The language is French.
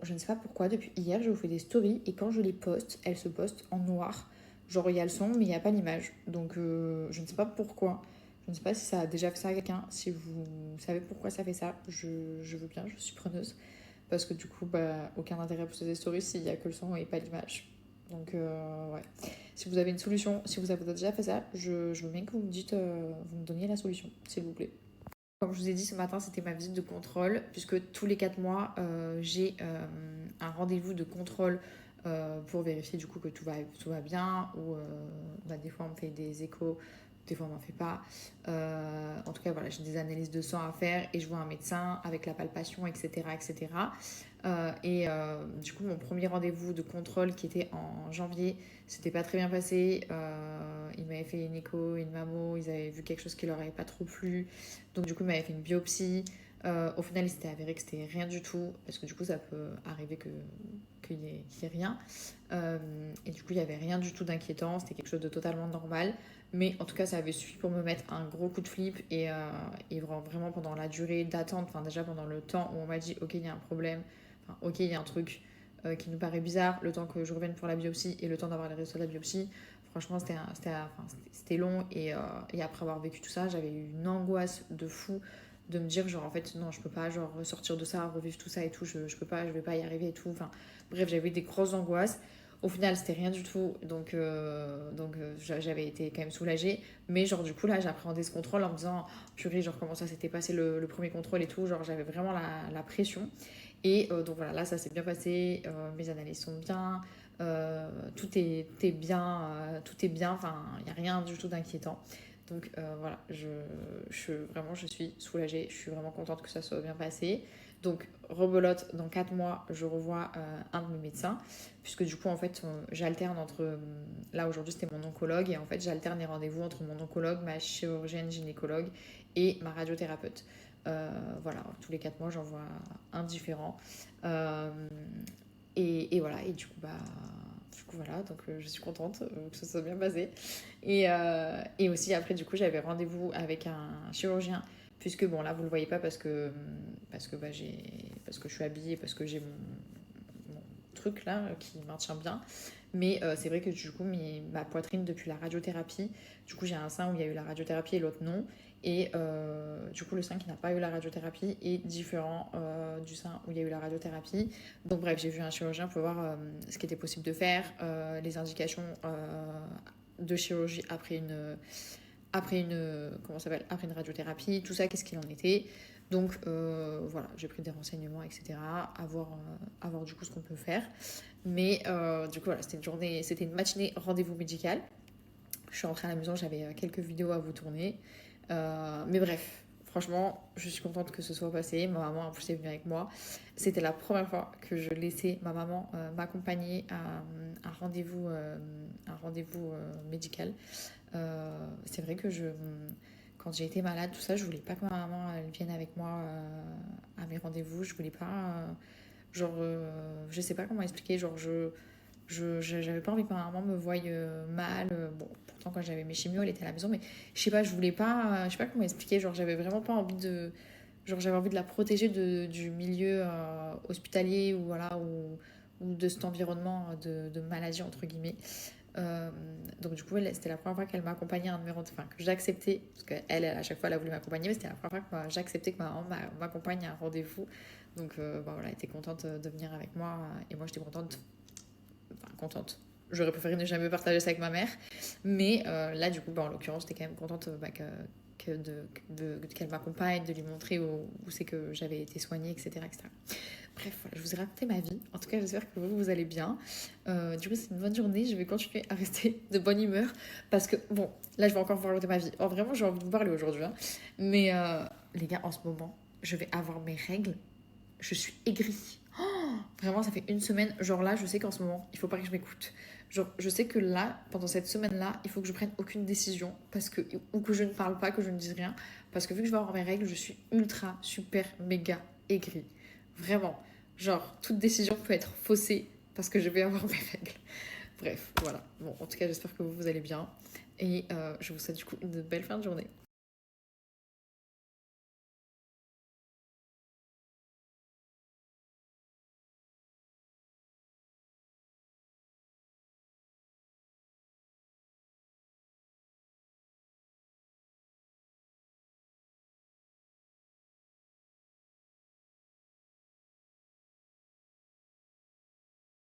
Je ne sais pas pourquoi, depuis hier, je vous fais des stories et quand je les poste, elles se postent en noir. Genre, il y a le son, mais il n'y a pas l'image. Donc, je ne sais pas pourquoi. Je ne sais pas si ça a déjà fait ça à quelqu'un. Si vous savez pourquoi ça fait ça, je veux bien, je suis preneuse. Parce que du coup, bah, aucun intérêt à poster des stories s'il n'y a que le son et pas l'image. Donc, ouais. Si vous avez une solution, si vous avez déjà fait ça, je veux bien que vous me dites, vous me donniez la solution, s'il vous plaît. Comme je vous ai dit ce matin, c'était ma visite de contrôle, puisque tous les 4 mois, j'ai un rendez-vous de contrôle pour vérifier du coup que tout va bien, ou bah, des fois on me fait des échos, des fois on m'en fait pas. En tout cas, voilà, j'ai des analyses de sang à faire et je vois un médecin avec la palpation, etc. etc. Du coup, mon premier rendez-vous de contrôle qui était en janvier, c'était pas très bien passé. Ils m'avaient fait une écho, une mammo, ils avaient vu quelque chose qui leur avait pas trop plu. Donc du coup, il m'avait fait une biopsie. Au final, il s'était avéré que c'était rien du tout, parce que du coup, ça peut arriver qu'il y ait rien. Et du coup, il n'y avait rien du tout d'inquiétant, c'était quelque chose de totalement normal. Mais en tout cas, ça avait suffi pour me mettre un gros coup de flip et vraiment pendant la durée d'attente, enfin déjà pendant le temps où on m'a dit ok, il y a un problème, enfin ok, il y a un truc qui nous paraît bizarre, le temps que je revienne pour la biopsie et le temps d'avoir les résultats de la biopsie, franchement, c'était long. Et après avoir vécu tout ça, j'avais eu une angoisse de fou de me dire, genre, en fait, non, je peux pas, genre, ressortir de ça, revivre tout ça et tout, je peux pas, je vais pas y arriver et tout. Enfin, bref, j'avais eu des grosses angoisses. Au final, c'était rien du tout, j'avais été quand même soulagée. Mais genre, du coup, là, j'appréhendais ce contrôle en me disant, purée, genre, comment ça s'était passé le premier contrôle et tout. Genre, j'avais vraiment la pression. Donc voilà, là, ça s'est bien passé, mes analyses sont bien, tout est bien, enfin, il n'y a rien du tout d'inquiétant. Donc voilà, vraiment, je suis soulagée, je suis vraiment contente que ça soit bien passé. Donc, rebelote, dans 4 mois, je revois un de mes médecins, puisque du coup, en fait, j'alterne entre. Là, aujourd'hui, c'était mon oncologue, et en fait, j'alterne les rendez-vous entre mon oncologue, ma chirurgienne gynécologue et ma radiothérapeute. Voilà, tous les 4 mois, j'en vois un différent. Euh, voilà, et du coup voilà, donc je suis contente que ça soit bien passé. Et aussi, après, du coup, j'avais rendez-vous avec un chirurgien, puisque bon, là, vous le voyez pas parce que je suis habillée, parce que j'ai mon truc là qui maintient bien. Mais c'est vrai que du coup, ma poitrine, depuis la radiothérapie, du coup, j'ai un sein où il y a eu la radiothérapie et l'autre non. Et du coup, le sein qui n'a pas eu la radiothérapie est différent du sein où il y a eu la radiothérapie. Donc, bref, j'ai vu un chirurgien pour voir ce qui était possible de faire, les indications de chirurgie comment ça s'appelle, après une radiothérapie, tout ça, qu'est-ce qu'il en était. Donc voilà, j'ai pris des renseignements, etc. À voir du coup ce qu'on peut faire. Mais du coup, voilà, c'était une matinée rendez-vous médical. Je suis rentrée à la maison, j'avais quelques vidéos à vous tourner. Mais bref, franchement, je suis contente que ce soit passé. Ma maman, en plus, est venue avec moi. C'était la première fois que je laissais ma maman m'accompagner à un rendez-vous médical. C'est vrai que quand j'ai été malade, tout ça, je voulais pas que ma maman elle vienne avec moi à mes rendez-vous. Je voulais pas. Je sais pas comment expliquer. J'avais pas envie que ma maman me voie mal. Bon, pourtant, quand j'avais mes chimios, elle était à la maison, mais je sais pas, je sais pas comment expliquer. Genre, j'avais vraiment pas envie de. Genre, j'avais envie de la protéger du milieu hospitalier ou voilà, ou de cet environnement de maladie, entre guillemets. Euh, donc du coup, c'était la première fois qu'elle m'accompagnait à un numéro, enfin que j'acceptais, parce qu'elle, à chaque fois, elle a voulu m'accompagner, mais c'était la première fois que j'acceptais que ma maman m'accompagne à un rendez-vous. Donc bah, voilà, elle était contente de venir avec moi, et moi j'étais contente, enfin contente. J'aurais préféré ne jamais partager ça avec ma mère, mais là du coup, bah, en l'occurrence, j'étais quand même contente qu'elle m'accompagne, de lui montrer où c'est que j'avais été soignée, etc., etc. Bref, voilà, je vous ai raconté ma vie. En tout cas, j'espère que vous allez bien. Du coup, c'est une bonne journée. Je vais continuer à rester de bonne humeur. Parce que, bon, là, je vais encore vous raconter ma vie. Oh, vraiment, j'ai envie de vous parler aujourd'hui, hein. Mais, les gars, en ce moment, je vais avoir mes règles. Je suis aigrie. Vraiment, ça fait une semaine. Genre là, je sais qu'en ce moment, il faut pas que je m'écoute. Genre, je sais que là, pendant cette semaine-là, il faut que je prenne aucune décision. Ou que je ne parle pas, que je ne dise rien. Parce que vu que je vais avoir mes règles, je suis ultra, super, méga aigrie. Vraiment. Genre, toute décision peut être faussée parce que je vais avoir mes règles. Bref, voilà. Bon, en tout cas, j'espère que vous allez bien. Et je vous souhaite du coup une belle fin de journée.